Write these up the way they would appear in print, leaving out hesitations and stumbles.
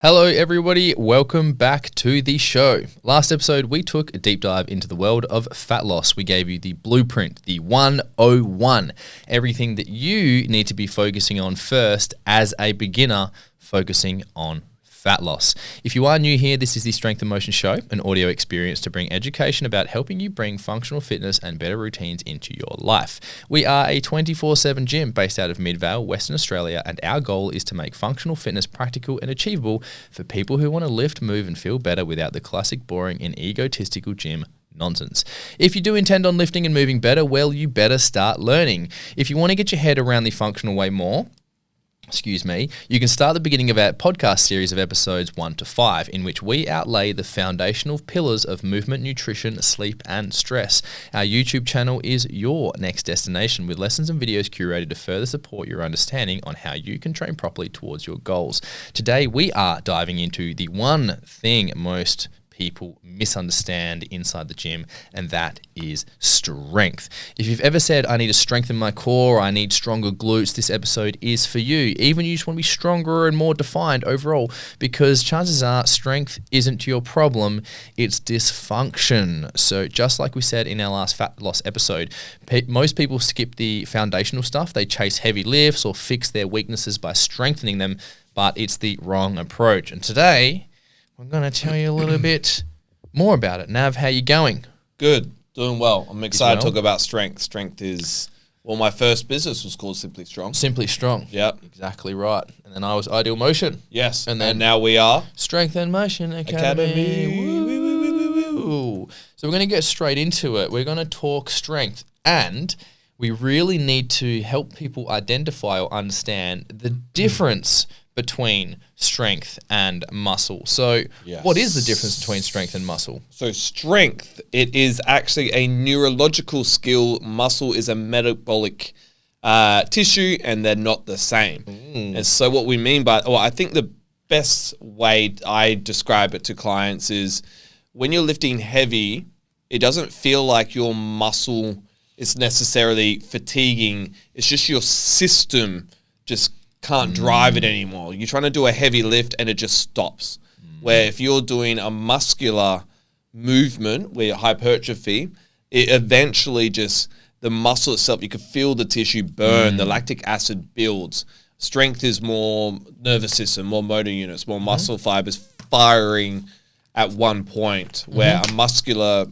Hello everybody, welcome back to the show. Last episode we took a deep dive into the world of fat loss. We gave you the blueprint, the 101, everything that you need to be focusing on first as a beginner focusing on fat loss. If you are new here, this is the Strength and Motion Show, an audio experience to bring education about helping you bring functional fitness and better routines into your life. We are a 24/7 gym based out of Midvale, Western Australia, and our goal is to make functional fitness practical and achievable for people who want to lift, move, and feel better without the classic boring and egotistical gym nonsense. If you do intend on lifting and moving better, well, you better start learning. If you want to get your head around the functional way more, you can start the beginning of our podcast series of episodes 1 to 5, in which we outlay the foundational pillars of movement, nutrition, sleep, and stress. Our YouTube channel is your next destination with lessons and videos curated to further support your understanding on how you can train properly towards your goals. Today, we are diving into the one thing most people misunderstand inside the gym, and that is strength. If you've ever said, I need to strengthen my core, I need stronger glutes, this episode is for you. Even you just want to be stronger and more defined overall, because chances are strength isn't your problem, it's dysfunction. So just like we said in our last fat loss episode, most people skip the foundational stuff. They chase heavy lifts or fix their weaknesses by strengthening them, but it's the wrong approach. And today, I'm going to tell you a little bit more about it. Nav, how you going? Good. Doing well. I'm excited to talk about strength. Strength is, my first business was called Simply Strong. Simply Strong. Yep. Exactly right. And then I was Ideal Motion. Yes. And then now we are Strength and Motion Academy. Woo. So we're going to get straight into it. We're going to talk strength, and we really need to help people identify or understand the difference between strength and muscle. So What is the difference between strength and muscle? So strength, it is actually a neurological skill. Muscle is a metabolic tissue, and they're not the same. And so what we mean by, I think the best way I describe it to clients is when you're lifting heavy, it doesn't feel like your muscle is necessarily fatiguing. It's just your system just can't drive it anymore. You're trying to do a heavy lift and it just stops. Where if you're doing a muscular movement where hypertrophy, it eventually just, the muscle itself, you can feel the tissue burn, the lactic acid builds. Strength is more nervous system, more motor units, more muscle fibers firing at one point, where a muscular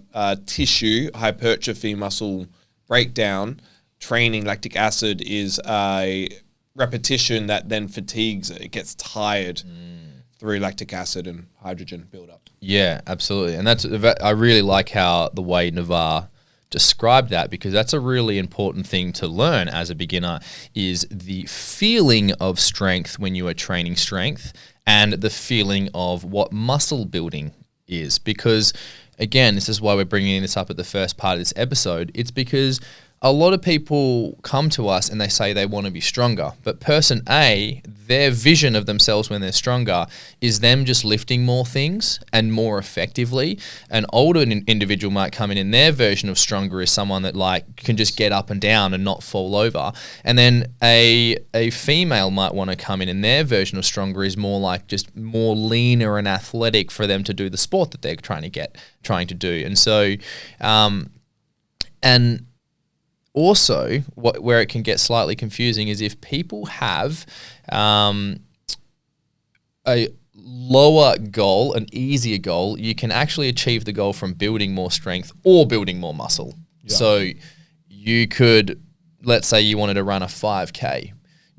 tissue, hypertrophy, muscle breakdown, training lactic acid is a repetition that then fatigues it. It gets tired through lactic acid and hydrogen buildup. Yeah, absolutely. And I really like how the way Navar described that, because that's a really important thing to learn as a beginner, is the feeling of strength when you are training strength and the feeling of what muscle building is. Because again, this is why we're bringing this up at the first part of this episode. It's because a lot of people come to us and they say they want to be stronger, but person A, their vision of themselves when they're stronger is them just lifting more things and more effectively. An older individual might come in and their version of stronger is someone that can just get up and down and not fall over. And then a female might want to come in and their version of stronger is more like just more leaner and athletic for them to do the sport that they're trying to do. And so, and also, where it can get slightly confusing is if people have a lower goal, an easier goal, you can actually achieve the goal from building more strength or building more muscle. Yeah. So you could, let's say you wanted to run a 5K.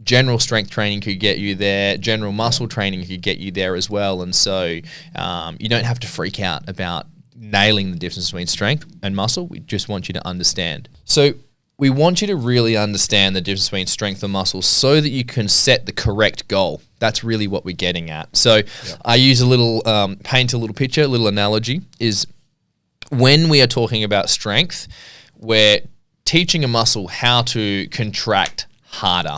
General strength training could get you there. General muscle training could get you there as well. And so you don't have to freak out about nailing the difference between strength and muscle. We just want you to understand. So we want you to really understand the difference between strength and muscle so that you can set the correct goal. That's really what we're getting at. So I use paint a little picture, a little analogy, is when we are talking about strength, we're teaching a muscle how to contract harder.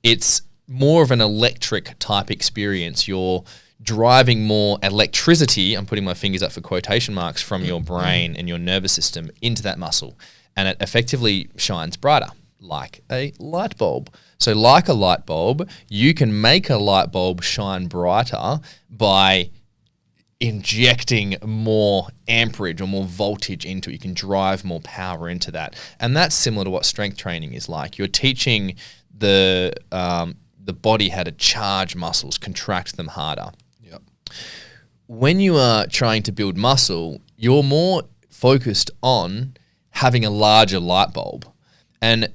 It's more of an electric type experience. You're driving more electricity, I'm putting my fingers up for quotation marks, from your brain and your nervous system into that muscle, and it effectively shines brighter. like a light bulb. So like a light bulb, you can make a light bulb shine brighter by injecting more amperage or more voltage into it. You can drive more power into that. And that's similar to what strength training is like. You're teaching the body how to charge muscles, contract them harder. Yep. When you are trying to build muscle, you're more focused on having a larger light bulb. And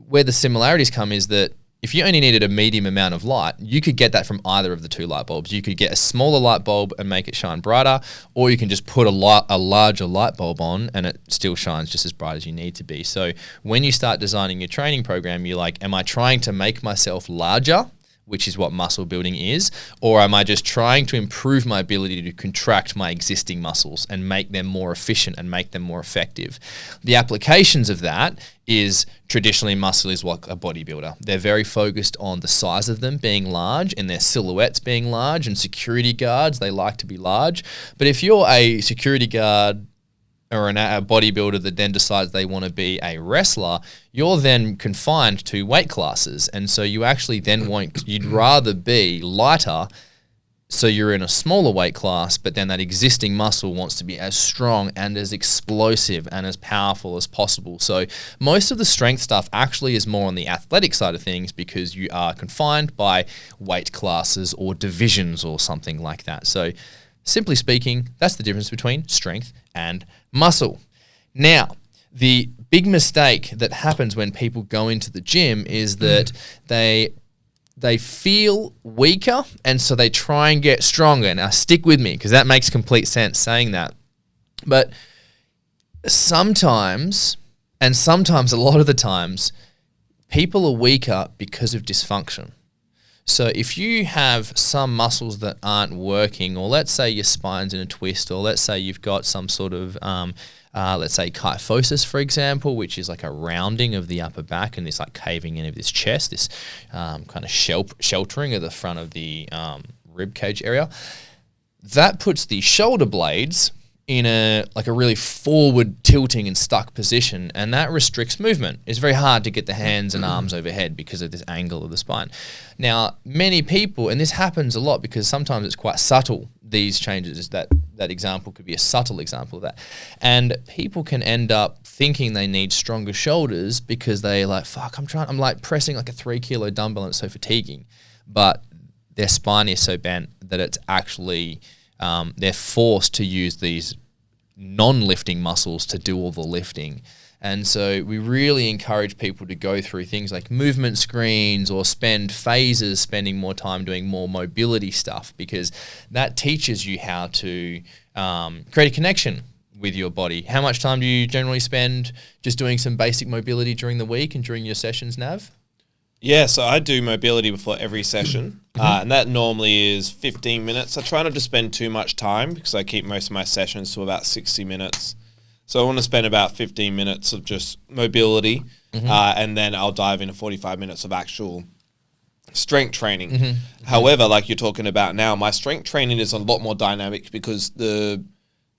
where the similarities come is that if you only needed a medium amount of light, you could get that from either of the two light bulbs. You could get a smaller light bulb and make it shine brighter, or you can just put a larger light bulb on and it still shines just as bright as you need to be. So when you start designing your training program, you're like, am I trying to make myself larger, which is what muscle building is, or am I just trying to improve my ability to contract my existing muscles and make them more efficient and make them more effective? The applications of that is traditionally muscle is like a bodybuilder. They're very focused on the size of them being large and their silhouettes being large, and security guards, they like to be large. But if you're a security guard or a bodybuilder that then decides they want to be a wrestler, you're then confined to weight classes. And so you actually then you'd rather be lighter, so you're in a smaller weight class, but then that existing muscle wants to be as strong and as explosive and as powerful as possible. So most of the strength stuff actually is more on the athletic side of things because you are confined by weight classes or divisions or something like that. So simply speaking, that's the difference between strength and muscle. Now, the big mistake that happens when people go into the gym is that they feel weaker, and so they try and get stronger. Now, stick with me because that makes complete sense saying that. But sometimes a lot of the times, people are weaker because of dysfunction. So if you have some muscles that aren't working, or let's say your spine's in a twist, or let's say you've got some sort of, let's say kyphosis, for example, which is like a rounding of the upper back and this like caving in of this chest, this kind of sheltering of the front of the rib cage area, that puts the shoulder blades in a really forward tilting and stuck position, and that restricts movement. It's very hard to get the hands and arms overhead because of this angle of the spine. Now, many people, and this happens a lot because sometimes it's quite subtle, these changes, that example could be a subtle example of that. And people can end up thinking they need stronger shoulders because they like, fuck, I'm like pressing like a 3 kilo dumbbell and it's so fatiguing. But their spine is so bent that it's actually, they're forced to use these non-lifting muscles to do all the lifting. And so we really encourage people to go through things like movement screens or spend phases spending more time doing more mobility stuff, because that teaches you how to create a connection with your body. How much time do you generally spend just doing some basic mobility during the week and during your sessions, Nav? Yeah, so I do mobility before every session, and that normally is 15 minutes. I try not to spend too much time because I keep most of my sessions to about 60 minutes. So I want to spend about 15 minutes of just mobility, and then I'll dive into 45 minutes of actual strength training. However, like you're talking about now, my strength training is a lot more dynamic because the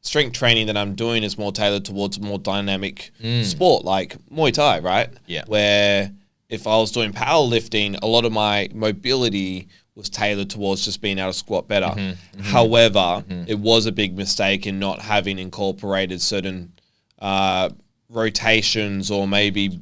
strength training that I'm doing is more tailored towards more dynamic sport, like Muay Thai, right? Yeah. Where if I was doing powerlifting, a lot of my mobility was tailored towards just being able to squat better. However, it was a big mistake in not having incorporated certain rotations or maybe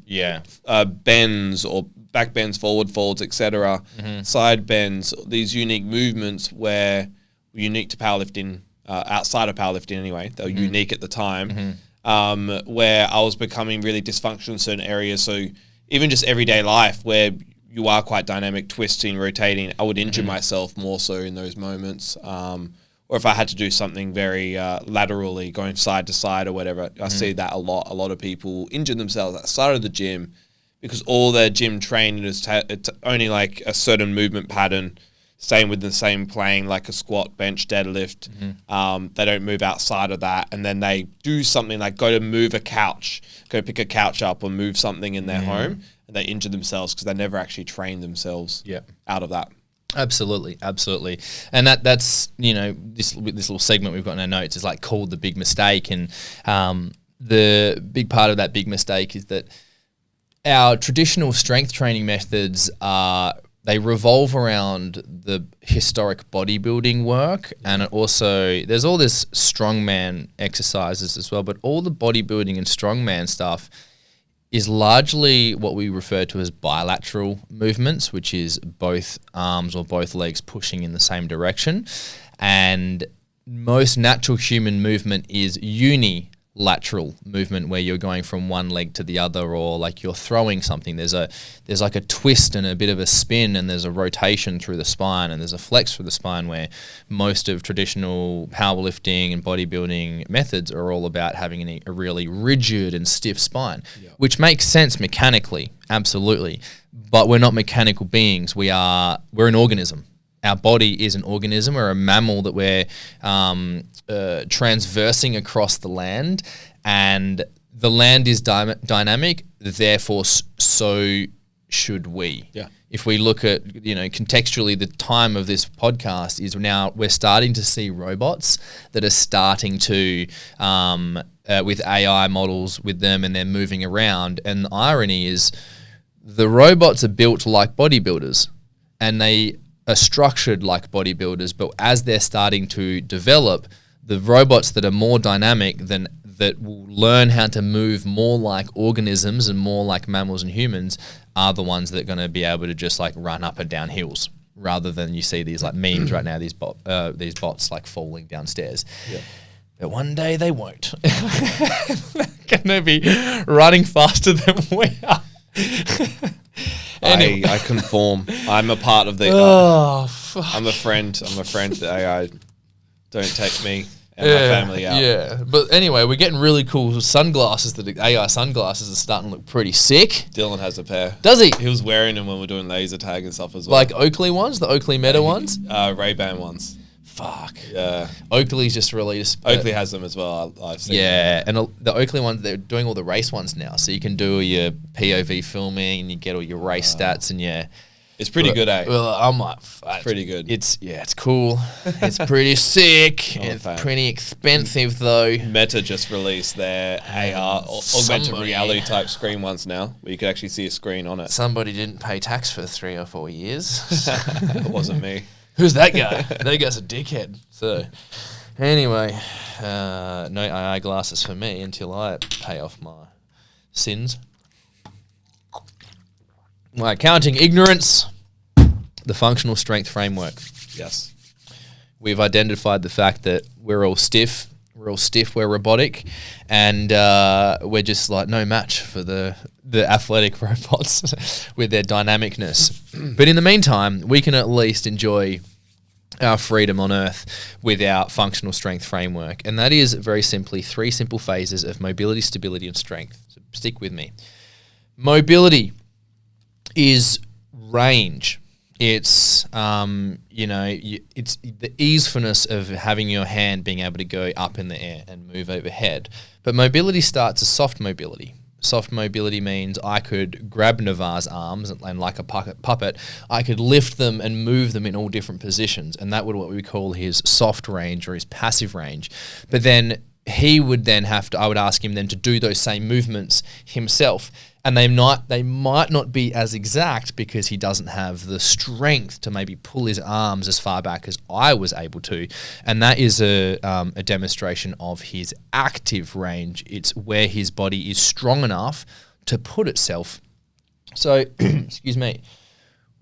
bends or back bends, forward folds, etc., side bends, these unique movements where were unique to powerlifting, outside of powerlifting anyway, they were unique at the time, where I was becoming really dysfunctional in certain areas. So even just everyday life where you are quite dynamic, twisting, rotating, I would injure myself more so in those moments. Or if I had to do something very laterally, going side to side or whatever, I see that a lot. A lot of people injure themselves outside of the gym because all their gym training is it's only like a certain movement pattern, staying with the same plane, like a squat, bench, deadlift. They don't move outside of that. And then they do something like go to move a couch, go pick a couch up or move something in their home, and they injure themselves because they never actually train themselves out of that. Absolutely. And that's, you know, this little segment we've got in our notes is like called the big mistake. And the big part of that big mistake is that our traditional strength training methods they revolve around the historic bodybuilding work, and also there's all this strongman exercises as well, but all the bodybuilding and strongman stuff is largely what we refer to as bilateral movements, which is both arms or both legs pushing in the same direction. And most natural human movement is unilateral movement, where you're going from one leg to the other, or like you're throwing something. There's like a twist and a bit of a spin, and there's a rotation through the spine, and there's a flex through the spine, where most of traditional powerlifting and bodybuilding methods are all about having a really rigid and stiff spine, which makes sense mechanically, absolutely. But we're not mechanical beings. We're an organism. Our body is an organism. We're a mammal that we're transversing across the land, and the land is dynamic. Therefore, so should we. Yeah. If we look at, contextually, the time of this podcast is now we're starting to see robots that are starting to, with AI models with them, and they're moving around. And the irony is the robots are built like bodybuilders, and they are structured like bodybuilders, but as they're starting to develop, the robots that are more dynamic that will learn how to move more like organisms and more like mammals and humans are the ones that are going to be able to just like run up and down hills, rather than you see these like memes right now, these bots like falling downstairs. Yeah. But one day they won't. They're going to be running faster than we are. Anyway. I conform. I'm a part of the. I'm a friend. The AI. Don't take me and my family out. Yeah, but anyway, we're getting really cool sunglasses. The AI sunglasses are starting to look pretty sick. Dylan has a pair. Does he? He was wearing them when we were doing laser tag and stuff as well. Like Oakley ones, the Oakley Meta ones. Ray-Ban ones. Fuck. Yeah. Oakley's just released. Oakley has them as well. I've seen. Yeah, and the Oakley ones, they're doing all the race ones now, so you can do your POV filming and you get all your race stats, and it's pretty good, eh? Well, I'm like, it's pretty good. It's cool. It's pretty sick. It's pretty expensive though. Meta just released their AR, augmented reality type screen ones now, where you could actually see a screen on it. Somebody didn't pay tax for 3 or 4 years. It wasn't me. Who's that guy? That guy's a dickhead. So, anyway, no AI glasses for me until I pay off my sins. My accounting ignorance. The functional strength framework. Yes. We've identified the fact that we're all stiff. We're robotic, and we're just like no match for the athletic robots with their dynamicness. But in the meantime, we can at least enjoy our freedom on Earth with our functional strength framework. And that is very simply 3 simple phases of mobility, stability, and strength. So stick with me. Mobility is range. It's, it's the easefulness of having your hand being able to go up in the air and move overhead. But mobility starts as soft mobility. Soft mobility means I could grab Navarre's arms and like a puppet, I could lift them and move them in all different positions. And that would what we call his soft range or his passive range. But then he would then I would ask him then to do those same movements himself. And they might not be as exact because he doesn't have the strength to maybe pull his arms as far back as I was able to. And that is a demonstration of his active range. It's where his body is strong enough to put itself. So, excuse me,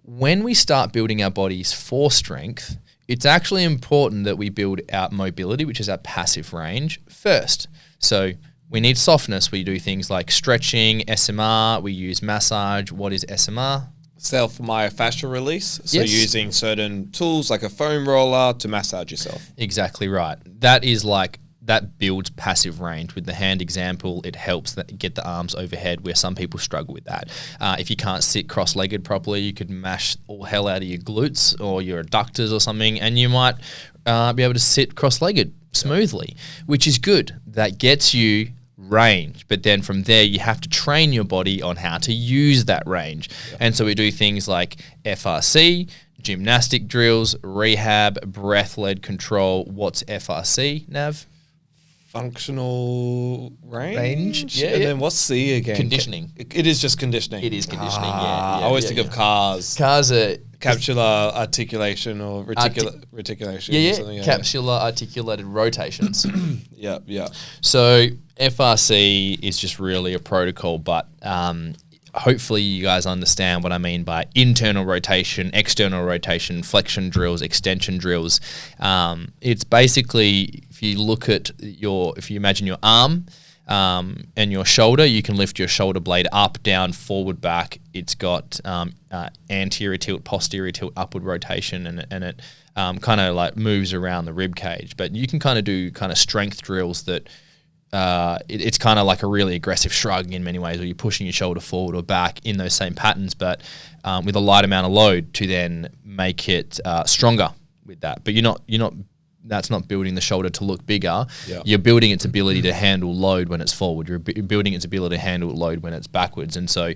when we start building our bodies for strength, it's actually important that we build our mobility, which is our passive range, first. So we need softness. We do things like stretching, SMR. We use massage. What is SMR? Self-myofascial release. So Yes. using certain tools like a foam roller to massage yourself. Exactly right. That builds passive range. With the hand example, it helps get the arms overhead, where some people struggle with that. If you can't sit cross-legged properly, you could mash all hell out of your glutes or your adductors or something, and you might be able to sit cross-legged smoothly, which is good. That gets you range, but then from there you have to train your body on how to use that range. And so we do things like FRC, gymnastic drills, rehab, breath-led control. What's FRC, Nav? Functional range? Yeah, And yeah. then what's C again? Conditioning. It is just conditioning. It is conditioning, I always think of cars. Cars are... Capsular articulation or reticulation. Yeah, or yeah. something, Capsular articulated rotations. Yeah, yeah. So FRC is just really a protocol, but hopefully you guys understand what I mean by internal rotation, external rotation, flexion drills, extension drills. It's basically, if you look at if you imagine your arm and your shoulder, you can lift your shoulder blade up, down, forward, back. It's got anterior tilt, posterior tilt, upward rotation, and it kind of like moves around the rib cage. But you can kind of do kind of strength drills that it's kind of like a really aggressive shrug in many ways, where you're pushing your shoulder forward or back in those same patterns, but with a light amount of load to then make it stronger with that. But that's not building the shoulder to look bigger. Yeah. You're building its ability to handle load when it's forward. You're building its ability to handle load when it's backwards. And so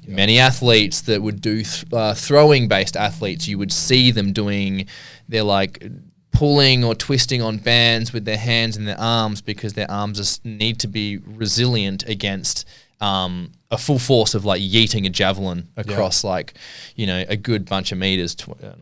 many athletes that would do throwing-based athletes, you would see them doing, they're like pulling or twisting on bands with their hands and their arms, because their arms need to be resilient against a full force of like yeeting a javelin across like, a good bunch of meters.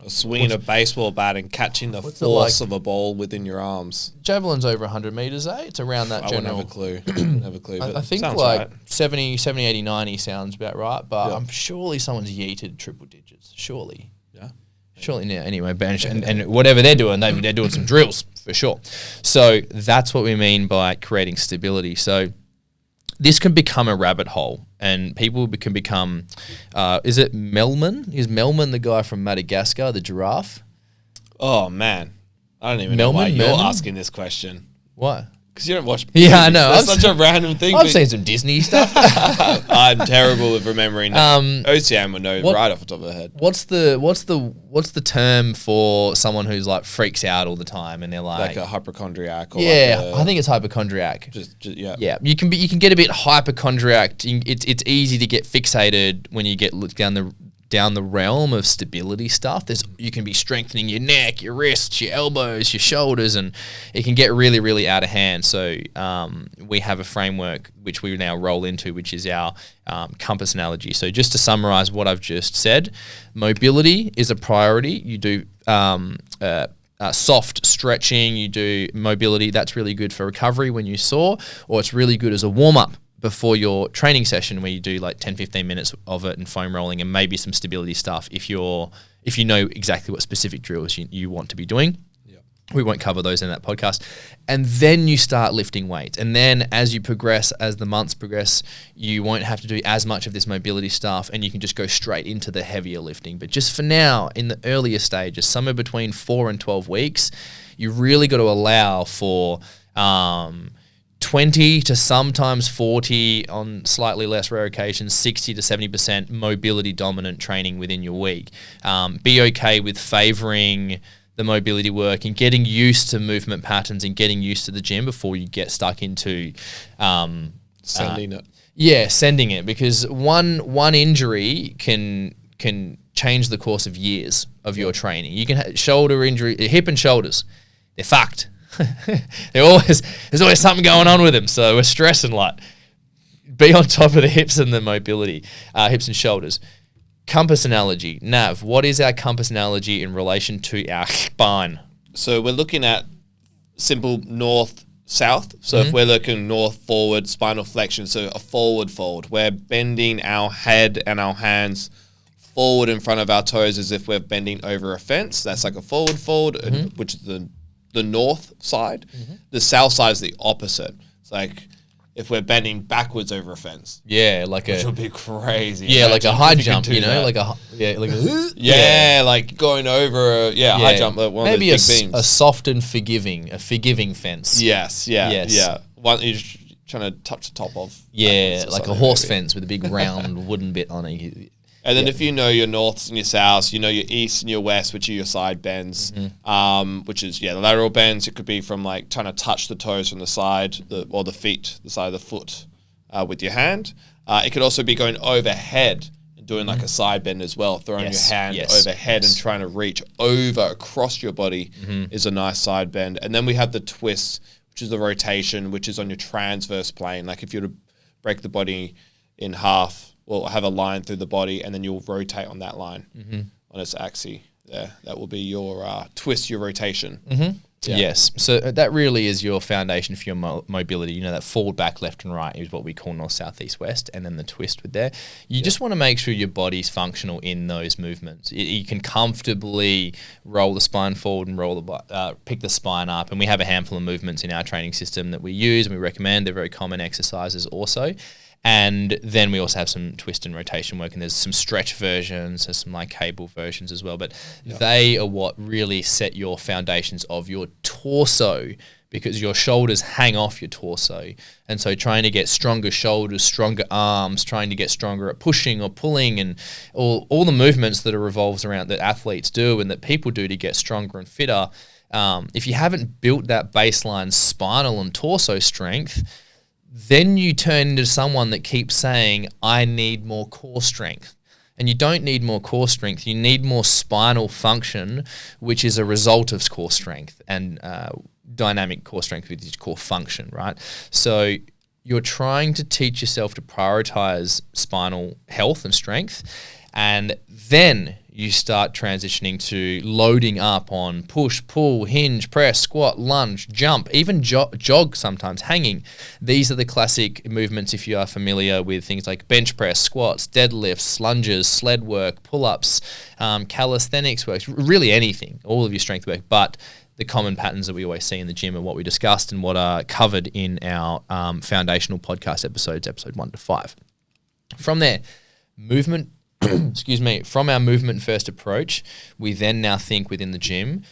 Swinging a baseball bat and catching the force of a ball within your arms. Javelin's over 100 meters, eh? It's around that general. I wouldn't have a clue. I think like right. 70, 80, 90 sounds about right, but I'm surely someone's yeeted triple digits. Surely. Yeah. Surely now. Anyway, bench and whatever they're doing, they're doing some drills for sure. So that's what we mean by creating stability. So this can become a rabbit hole, and people can become. Is it Melman? Is Melman the guy from Madagascar, the giraffe? Oh man, I don't even know why you're asking this question. Why? Because you don't watch. Yeah, I know. That's such a random thing. I've seen some Disney stuff. I'm terrible with remembering. OCM would know right off the top of the head. What's the term for someone who's like freaks out all the time and they're like a hypochondriac? Or I think it's hypochondriac. Yeah. You can get a bit hypochondriac. It's easy to get fixated when you get down the realm of stability stuff. You can be strengthening your neck, your wrists, your elbows, your shoulders, and it can get really, really out of hand. So we have a framework which we now roll into, which is our compass analogy. So just to summarize what I've just said, mobility is a priority. You do soft stretching, you do mobility. That's really good for recovery when you sore, or it's really good as a warm-up before your training session, where you do like 10, 15 minutes of it and foam rolling and maybe some stability stuff if you know exactly what specific drills you want to be doing. Yep. We won't cover those in that podcast. And then you start lifting weights. And then as the months progress, you won't have to do as much of this mobility stuff, and you can just go straight into the heavier lifting. But just for now, in the earlier stages, somewhere between 4 and 12 weeks, you really got to allow for 20 to sometimes 40, on slightly less rare occasions, 60 to 70% mobility dominant training within your week. Be okay with favoring the mobility work and getting used to movement patterns and getting used to the gym before you get stuck into sending it. Yeah, sending it, because one injury can change the course of years of your training. You can have shoulder injury, hip and shoulders, they're fucked. There's always something going on with them, so we're stressing like. Be on top of the hips and the mobility, hips and shoulders. Compass analogy, Nav. What is our compass analogy in relation to our spine? So we're looking at simple north south. So if we're looking north forward, spinal flexion, so a forward fold. We're bending our head and our hands forward in front of our toes as if we're bending over a fence. That's like a forward fold, which is the north side. The south side is the opposite. It's like if we're bending backwards over a fence. Yeah, which would be crazy. Yeah, like a high jump, like like going over high jump, like one maybe of those big beams. A soft and forgiving fence. Yes. One you're trying to touch the top of. Yeah, like a horse fence with a big round wooden bit on it. And then if you know your norths and your souths, you know your east and your west, which are your side bends, which is, the lateral bends. It could be from like trying to touch the toes from the side, or the feet, the side of the foot with your hand. It could also be going overhead and doing like a side bend as well, throwing your hand overhead and trying to reach over across your body is a nice side bend. And then we have the twist, which is the rotation, which is on your transverse plane. Like if you were to break the body in half, or have a line through the body, and then you'll rotate on that line on its axis. There, that will be your twist, your rotation. Yeah. Yes. So that really is your foundation for your mobility. You know, that forward, back, left and right is what we call north, south, east, west, and then the twist with there. You just want to make sure your body's functional in those movements. You can comfortably roll the spine forward and pick the spine up. And we have a handful of movements in our training system that we use and we recommend. They're very common exercises also. And then we also have some twist and rotation work, and there's some stretch versions, there's some like cable versions as well. But they are what really set your foundations of your torso, because your shoulders hang off your torso. And so trying to get stronger shoulders, stronger arms, trying to get stronger at pushing or pulling, and all the movements that are revolves around that athletes do and that people do to get stronger and fitter. If you haven't built that baseline spinal and torso strength, then you turn into someone that keeps saying, I need more core strength. And you don't need more core strength. You need more spinal function, which is a result of core strength and dynamic core strength with core function, right? So you're trying to teach yourself to prioritize spinal health and strength, and then you start transitioning to loading up on push, pull, hinge, press, squat, lunge, jump, even jog sometimes, hanging. These are the classic movements if you are familiar with things like bench press, squats, deadlifts, lunges, sled work, pull-ups, calisthenics works, really anything, all of your strength work. But the common patterns that we always see in the gym are what we discussed and what are covered in our foundational podcast episodes, episode 1 to 5. From there, movement from our movement first approach, we then now think within the gym,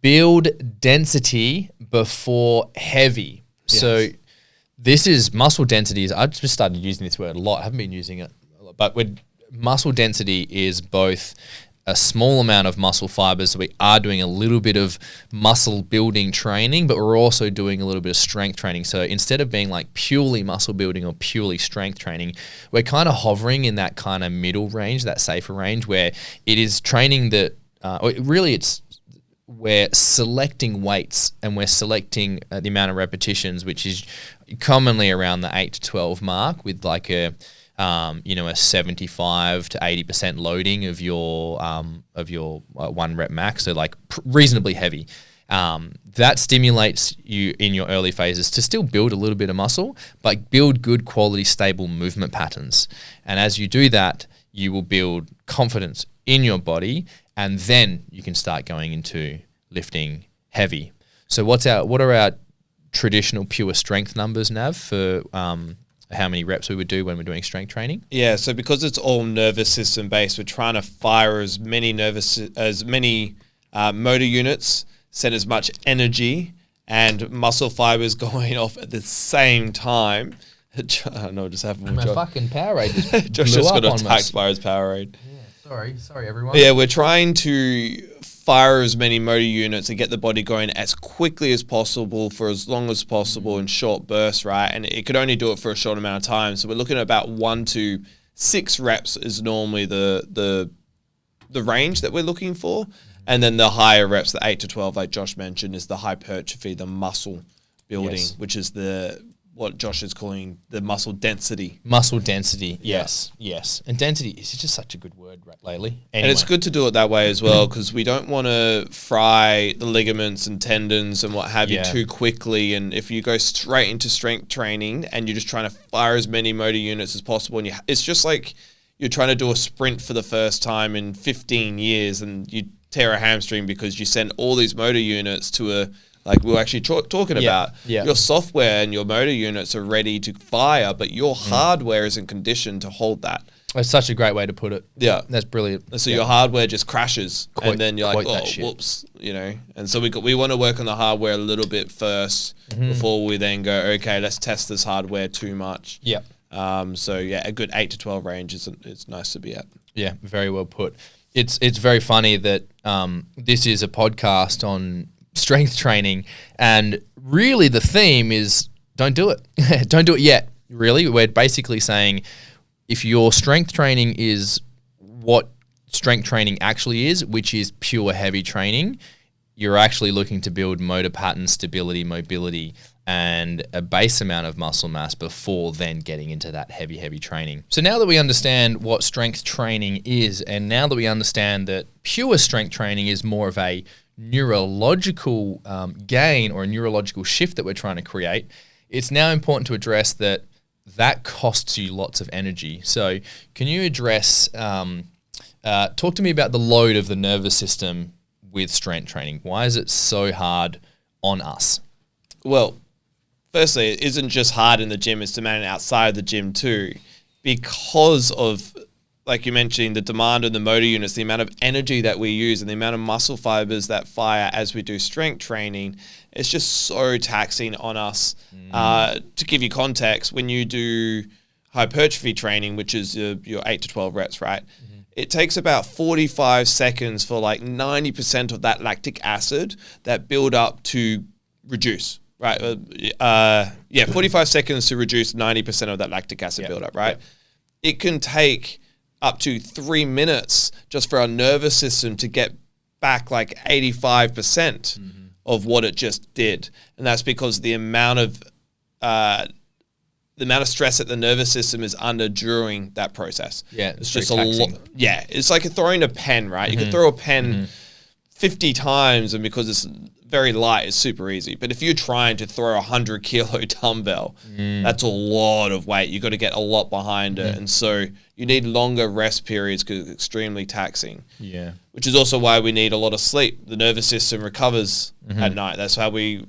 build density before heavy. Yes. So this is muscle density. I just started using this word a lot. I haven't been using it a lot, but muscle density is both a small amount of muscle fibers. So we are doing a little bit of muscle building training, but we're also doing a little bit of strength training. So instead of being like purely muscle building or purely strength training, we're kind of hovering in that kind of middle range, that safer range, where it is training that, we're selecting weights and we're selecting the amount of repetitions, which is commonly around the 8 to 12 mark, with like a 75 to 80% loading of your 1 rep max. So like reasonably heavy. That stimulates you in your early phases to still build a little bit of muscle, but build good quality, stable movement patterns. And as you do that, you will build confidence in your body, and then you can start going into lifting heavy. So what are our traditional pure strength numbers, Nav, for how many reps we would do when we're doing strength training? Yeah, so because it's all nervous system based, we're trying to fire as many motor units, send as much energy and muscle fibers going off at the same time. I don't know what just happened with my Josh. Fucking Powerade just Josh blew just up got on attacked by his Powerade. Yeah, sorry everyone. Yeah, we're trying to fire as many motor units and get the body going as quickly as possible for as long as possible in short bursts, right? And it could only do it for a short amount of time. So we're looking at about 1 to 6 reps is normally the range that we're looking for. And then the higher reps, the 8 to 12, like Josh mentioned, is the hypertrophy, the muscle building, which is what Josh is calling the muscle density. Muscle density, yes. And density is just such a good word lately. Anyway. And it's good to do it that way as well, because we don't want to fry the ligaments and tendons and what have you too quickly. And if you go straight into strength training and you're just trying to fire as many motor units as possible, and it's just like you're trying to do a sprint for the first time in 15 years and you tear a hamstring because you send all these motor units to like we were actually talking about. Your software and your motor units are ready to fire, but your hardware isn't conditioned to hold that. That's such a great way to put it. Yeah. That's brilliant. And so your hardware just crashes and then you're like, oh, whoops, And so we want to work on the hardware a little bit first before we then go, okay, let's test this hardware too much. Yep. So a good 8 to 12 range is nice to be at. Yeah, very well put. It's very funny that this is a podcast on strength training, and really the theme is don't do it. Don't do it yet. Really, we're basically saying if your strength training is what strength training actually is, which is pure heavy training, you're actually looking to build motor pattern stability, mobility, and a base amount of muscle mass before then getting into that heavy training. So now that we understand what strength training is, and now that we understand that pure strength training is more of a neurological gain or a neurological shift that we're trying to create, it's now important to address that costs you lots of energy. So can you address, talk to me about the load of the nervous system with strength training? Why is it so hard on us? Well, firstly, it isn't just hard in the gym, it's demanding outside of the gym too, because of, like you mentioned, the demand on the motor units, the amount of energy that we use and the amount of muscle fibers that fire as we do strength training. It's just so taxing on us. To give you context, when you do hypertrophy training, which is your 8 to 12 reps, right? It takes about 45 seconds for like 90% of that lactic acid that build up to reduce. Right, 45 seconds to reduce 90% of that lactic acid buildup, right? It can take up to 3 minutes just for our nervous system to get back like 85% of what it just did. And that's because the amount of stress that the nervous system is under during that process. Yeah, it's just a lot. Yeah, it's like throwing a pen, right? You can throw a pen 50 times, and because it's very light, it's super easy. But if you're trying to throw a 100 kilo dumbbell, that's a lot of weight. You've got to get a lot behind it. And so you need longer rest periods because it's extremely taxing. Yeah. Which is also why we need a lot of sleep. The nervous system recovers at night. That's how we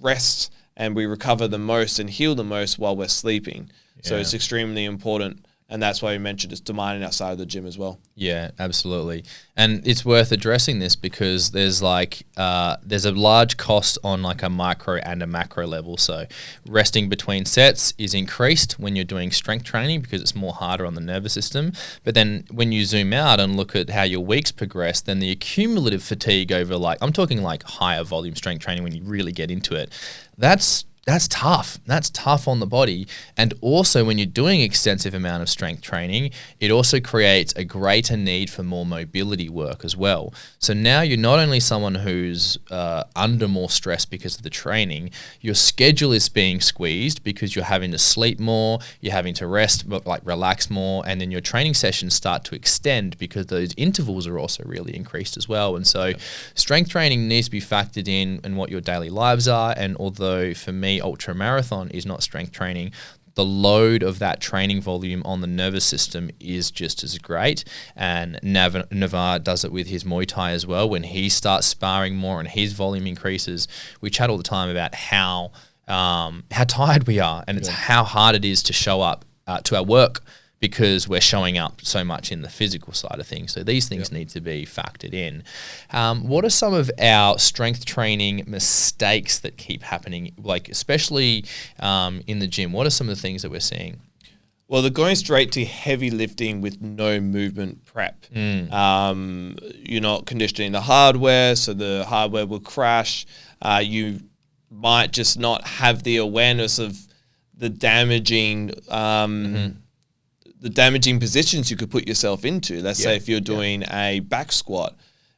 rest and we recover the most and heal the most while we're sleeping. Yeah. So it's extremely important. And that's why we mentioned it's demanding outside of the gym as well. Yeah, absolutely. And it's worth addressing this because there's a large cost on like a micro and a macro level. So resting between sets is increased when you're doing strength training because it's more harder on the nervous system. But then when you zoom out and look at how your weeks progress, then the accumulative fatigue over I'm talking like higher volume strength training when you really get into it, that's tough. That's tough on the body. And also when you're doing extensive amount of strength training, it also creates a greater need for more mobility work as well. So now you're not only someone who's under more stress because of the training, your schedule is being squeezed because you're having to sleep more, you're having to rest, relax more, and then your training sessions start to extend because those intervals are also really increased as well. And so strength training needs to be factored in what your daily lives are. And although for me, ultra marathon is not strength training, the load of that training volume on the nervous system is just as great. And Navar does it with his Muay Thai as well. When he starts sparring more and his volume increases, we chat all the time about how tired we are, and it's how hard it is to show up to our work because we're showing up so much in the physical side of things. So these things need to be factored in. What are some of our strength training mistakes that keep happening, especially in the gym? What are some of the things that we're seeing? Well, they're going straight to heavy lifting with no movement prep. You're not conditioning the hardware, so the hardware will crash. You might just not have the awareness of the damaging positions you could put yourself into. Let's say if you're doing a back squat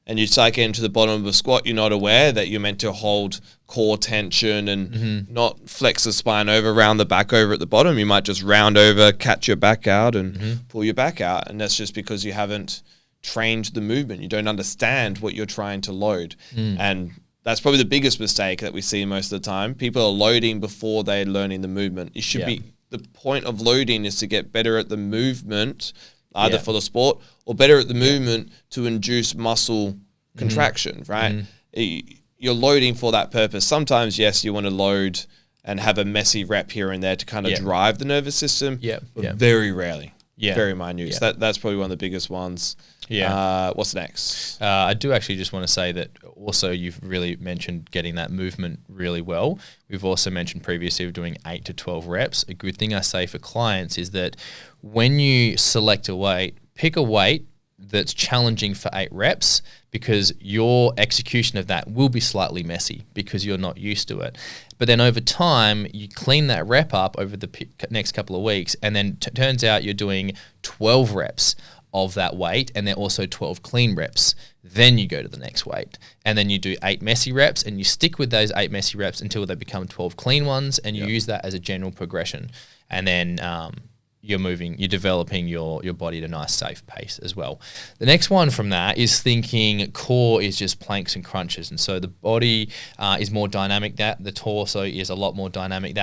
and you start getting to the bottom of a squat, you're not aware that you're meant to hold core tension and not flex the spine over, round the back over at the bottom. You might just round over, catch your back out and pull your back out. And that's just because you haven't trained the movement. You don't understand what you're trying to load. And that's probably the biggest mistake that we see most of the time. People are loading before they're learning the movement. It should be the point of loading is to get better at the movement, either for the sport or better at the movement to induce muscle contraction, right? You're loading for that purpose. Sometimes, yes, you want to load and have a messy rep here and there to kind of drive the nervous system, but very rarely. Very minute. So that's probably one of the biggest ones. What's next? I do actually just want to say that also you've really mentioned getting that movement really well. We've also mentioned previously of doing 8 to 12 reps. A good thing I say for clients is that when you select a weight, pick a weight that's challenging for 8 reps because your execution of that will be slightly messy because you're not used to it. But then over time, you clean that rep up over the next couple of weeks, and then turns out you're doing 12 reps of that weight, and then also 12 clean reps then you go to the next weight. And then you do 8 messy reps, and you stick with those 8 messy reps until they become 12 clean ones, and you use that as a general progression. And then you're developing your body at a nice, safe pace as well. The next one from that is thinking core is just planks and crunches. And so the body is more dynamic the torso is a lot more dynamic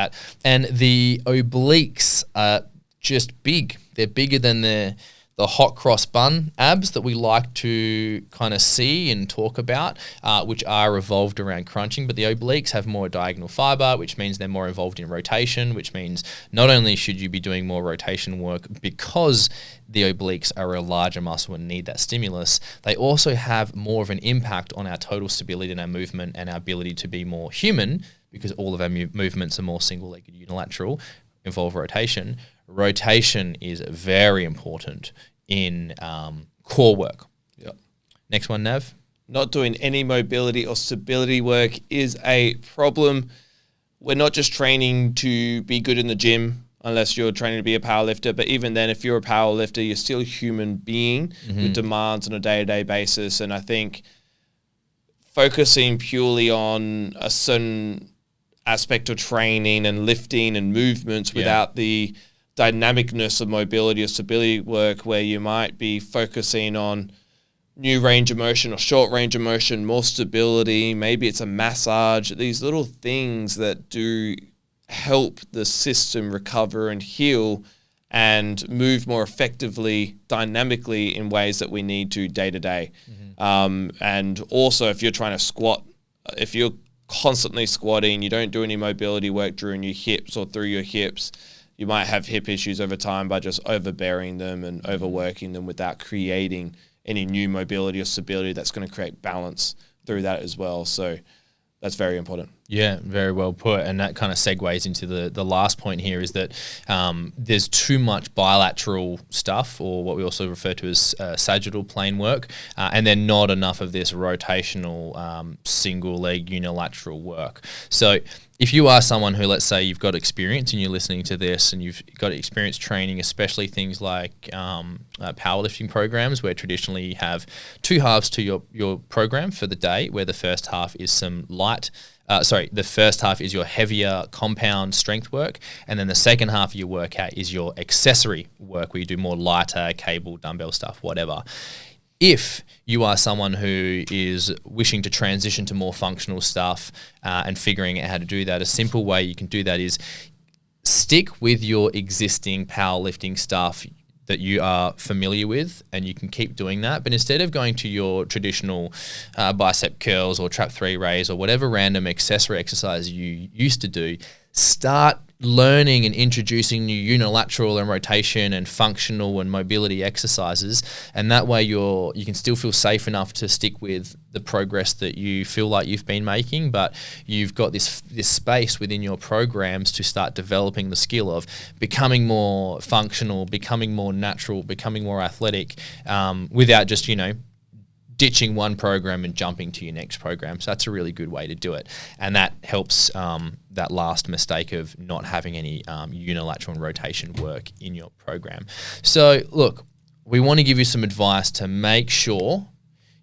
and the obliques are just big. They're bigger than the hot cross bun abs that we like to kind of see and talk about, which are revolved around crunching. But the obliques have more diagonal fiber, which means they're more involved in rotation, which means not only should you be doing more rotation work because the obliques are a larger muscle and need that stimulus, they also have more of an impact on our total stability and our movement and our ability to be more human, because all of our movements are more single-legged unilateral, involve rotation. Rotation is very important in core work. Yep. Next one, Nav. Not doing any mobility or stability work is a problem. We're not just training to be good in the gym, unless you're training to be a powerlifter. But even then, if you're a powerlifter, you're still a human being with demands on a day-to-day basis. And I think focusing purely on a certain aspect of training and lifting and movements without the dynamicness of mobility or stability work, where you might be focusing on new range of motion or short range of motion, more stability, maybe it's a massage, these little things that do help the system recover and heal and move more effectively, dynamically in ways that we need to day to day. And also, if you're trying to squat, if you're constantly squatting, you don't do any mobility work during your hips or through your hips, you might have hip issues over time by just overbearing them and overworking them without creating any new mobility or stability that's going to create balance through that as well. So that's very important. Yeah, very well put. And that kind of segues into the last point here, is that there's too much bilateral stuff, or what we also refer to as sagittal plane work, and then not enough of this rotational single leg unilateral work. So if you are someone who, let's say you've got experience and you're listening to this and you've got experience training, especially things like powerlifting programs, where traditionally you have 2 halves to your program for the day, where the first half is some the first half is your heavier compound strength work, and then the second half of your workout is your accessory work, where you do more lighter cable, dumbbell stuff, whatever. If you are someone who is wishing to transition to more functional stuff and figuring out how to do that, a simple way you can do that is stick with your existing powerlifting stuff that you are familiar with, and you can keep doing that. But instead of going to your traditional bicep curls or trap 3 raise or whatever random accessory exercise you used to do, start learning and introducing new unilateral and rotation and functional and mobility exercises, and that way you can still feel safe enough to stick with the progress that you feel like you've been making, but you've got this space within your programs to start developing the skill of becoming more functional, becoming more natural, becoming more athletic, without just ditching one program and jumping to your next program. So that's a really good way to do it. And that helps that last mistake of not having any unilateral and rotation work in your program. So look, we want to give you some advice to make sure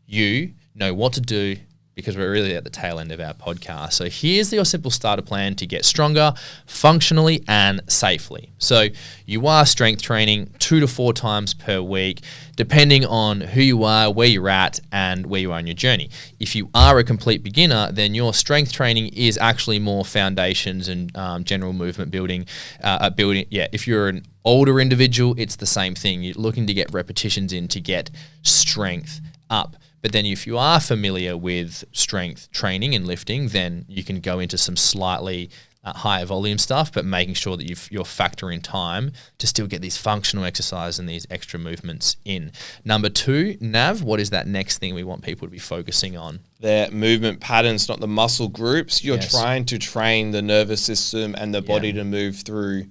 you know what to do, because we're really at the tail end of our podcast. So here's your simple starter plan to get stronger functionally and safely. So you are strength training 2 to 4 times per week, depending on who you are, where you're at, and where you are in your journey. If you are a complete beginner, then your strength training is actually more foundations and general movement building. If you're an older individual, it's the same thing. You're looking to get repetitions in to get strength up. But then if you are familiar with strength training and lifting, then you can go into some slightly higher volume stuff, but making sure that you're factoring time to still get these functional exercises and these extra movements in. Number 2, Nav, what is that next thing we want people to be focusing on? Their movement patterns, not the muscle groups. You're trying to train the nervous system and the body to move through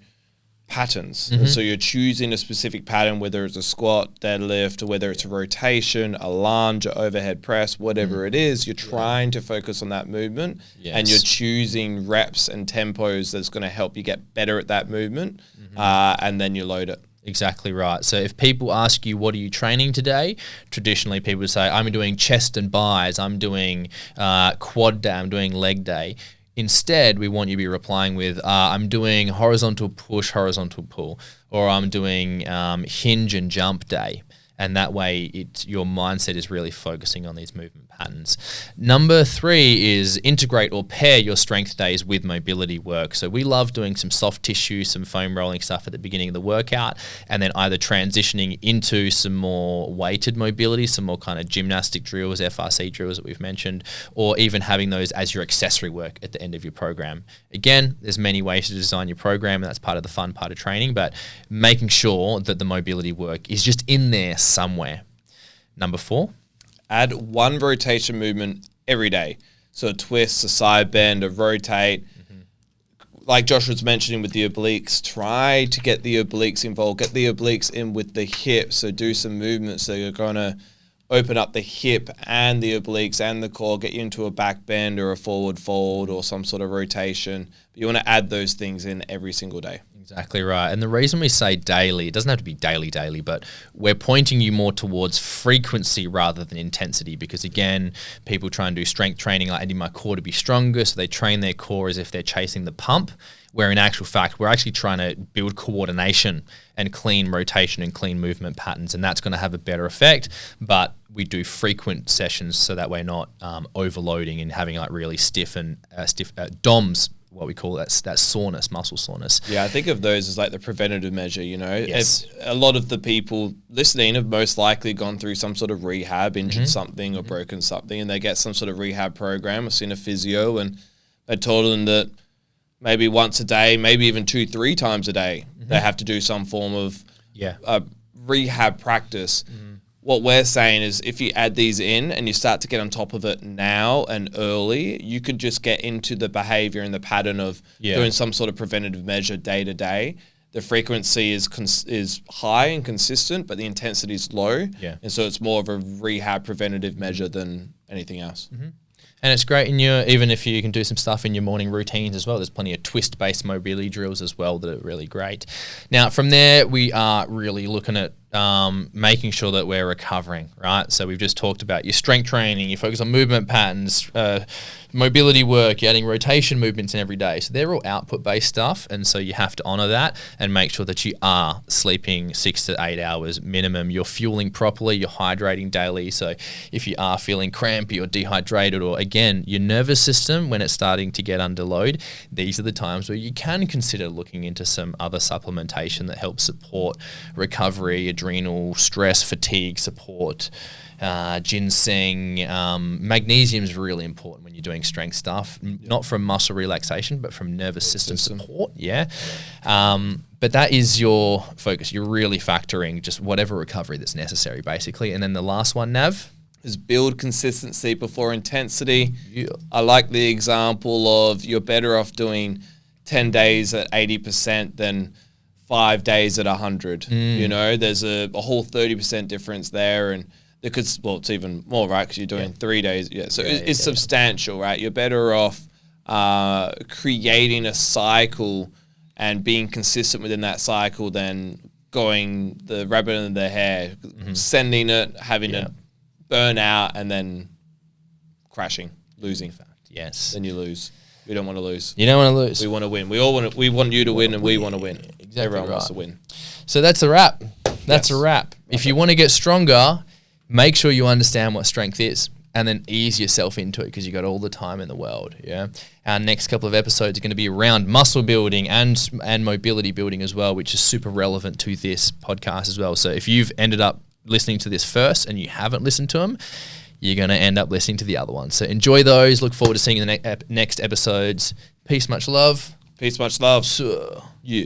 patterns. And so you're choosing a specific pattern, whether it's a squat, deadlift, or whether it's a rotation, a lunge, or overhead press, whatever it is, you're trying to focus on that movement, and you're choosing reps and tempos that's going to help you get better at that movement, and then you load it. Exactly right. So if people ask you, what are you training today? Traditionally, people would say, I'm doing chest and bis, I'm doing quad day, I'm doing leg day. Instead, we want you to be replying with, I'm doing horizontal push, horizontal pull, or I'm doing hinge and jump day. And that way, your mindset is really focusing on these movement patterns. Number 3 is integrate or pair your strength days with mobility work. So we love doing some soft tissue, some foam rolling stuff at the beginning of the workout, and then either transitioning into some more weighted mobility, some more kind of gymnastic drills, FRC drills that we've mentioned, or even having those as your accessory work at the end of your program. Again, there's many ways to design your program, and that's part of the fun part of training, but making sure that the mobility work is just in there somewhere. Number 4, add one rotation movement every day. So a twist, a side bend, a rotate. Like Josh was mentioning with the obliques, try to get the obliques involved. Get the obliques in with the hips. So do some movements. So you're going to open up the hip and the obliques and the core, get you into a back bend or a forward fold or some sort of rotation. But you want to add those things in every single day. Exactly right. And the reason we say daily, it doesn't have to be daily, but we're pointing you more towards frequency rather than intensity, because again, people try and do strength training, like I need my core to be stronger, so they train their core as if they're chasing the pump, where in actual fact, we're actually trying to build coordination and clean rotation and clean movement patterns, and that's going to have a better effect, but we do frequent sessions so that we're not overloading and having like really stiff DOMs, what we call that soreness, muscle soreness. Yeah, I think of those as like the preventative measure, you know. Yes. A lot of the people listening have most likely gone through some sort of rehab, injured something or broken something, and they get some sort of rehab program or seen a physio, and they told them that maybe once a day, maybe even 2-3 times a day, they have to do some form of rehab practice. What we're saying is if you add these in and you start to get on top of it now and early, you could just get into the behavior and the pattern of doing some sort of preventative measure day to day. The frequency is high and consistent, but the intensity is low. Yeah. And so it's more of a rehab preventative measure than anything else. And it's great even if you can do some stuff in your morning routines as well. There's plenty of twist-based mobility drills as well that are really great. Now, from there, we are really looking at making sure that we're recovering, right? So we've just talked about your strength training, you focus on movement patterns, mobility work, you're adding rotation movements in every day. So they're all output-based stuff, and so you have to honor that and make sure that you are sleeping 6 to 8 hours minimum. You're fueling properly, you're hydrating daily. So if you are feeling crampy or dehydrated, or again, your nervous system, when it's starting to get under load, these are the times where you can consider looking into some other supplementation that helps support recovery, adrenal, stress, fatigue support. Ginseng, magnesium is really important when you're doing strength stuff, not from muscle relaxation, but from nervous system support. But that is your focus. You're really factoring just whatever recovery that's necessary, basically. And then the last one, Nav, is build consistency before intensity. I like the example of you're better off doing 10 days at 80% than 5 days at 100. You know, there's a whole 30% difference there, and it's even more, right? Because you're doing 3 days. So it's substantial, right? You're better off creating a cycle and being consistent within that cycle than going the rabbit in the hare, sending it, having it burn out, and then crashing, losing. Yes. Then you lose. We don't want to lose. You don't want to lose. We want to win. We want you to win, and we want to win. Exactly. Everyone wants to win. So that's a wrap. That's a wrap. If you want to get stronger, make sure you understand what strength is, and then ease yourself into it, because you got all the time in the world. Yeah. Our next couple of episodes are going to be around muscle building and mobility building as well, which is super relevant to this podcast as well. So if you've ended up listening to this first and you haven't listened to them, you're going to end up listening to the other ones. So enjoy those. Look forward to seeing you in the next episodes. Peace, much love. Peace, much love. So, yeah.